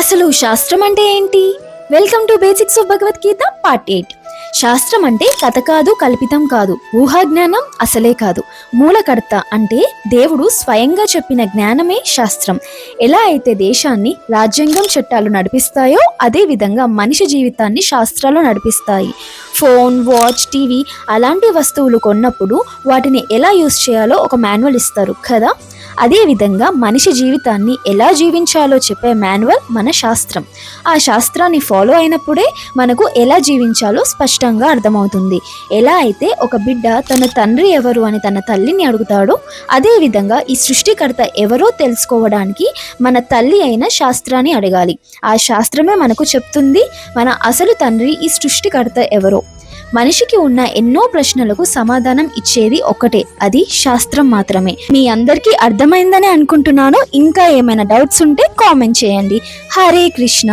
అసలు శాస్త్రం అంటే ఏంటి? Welcome to basics of Bhagavad Gita part 8. శాస్త్రం అంటే కథ కాదు, కల్పితం కాదు, ఊహాజ్ఞానం అసలే కాదు. మూలకర్త అంటే దేవుడు స్వయంగా చెప్పిన జ్ఞానమే శాస్త్రం. ఎలా అయితే దేశాన్ని రాజ్యాంగం చట్టాలు నడిపిస్తాయో అదే విధంగా మనిషి జీవితాన్ని శాస్త్రాలు నడిపిస్తాయి. ఫోన్, వాచ్, టీవీ అలాంటి వస్తువులు కొన్నప్పుడు వాటిని ఎలా యూస్ చేయాలో ఒక మాన్యువల్ ఇస్తారు కదా. అదేవిధంగా మనిషి జీవితాన్ని ఎలా జీవించాలో చెప్పే మాన్యువల్ మన శాస్త్రం. ఆ శాస్త్రాన్ని ఫాలో అయినప్పుడే మనకు ఎలా జీవించాలో స్పష్టంగా అర్థమవుతుంది. ఎలా అయితే ఒక బిడ్డ తన తండ్రి ఎవరు అని తన తల్లిని అడుగుతాడో అదేవిధంగా ఈ సృష్టికర్త ఎవరో తెలుసుకోవడానికి మన తల్లి అయిన శాస్త్రాన్ని అడగాలి. ఆ శాస్త్రమే మనకు చెప్తుంది మన అసలు తండ్రి ఈ సృష్టికర్త ఎవరో. మనిషికి ఉన్న ఎన్నో ప్రశ్నలకు సమాధానం ఇచ్చేది ఒకటే, అది శాస్త్రం మాత్రమే. మీ అందరికీ అర్థమైందని అనుకుంటున్నాను. ఇంకా ఏమైనా డౌట్స్ ఉంటే కామెంట్ చేయండి. హరే కృష్ణ.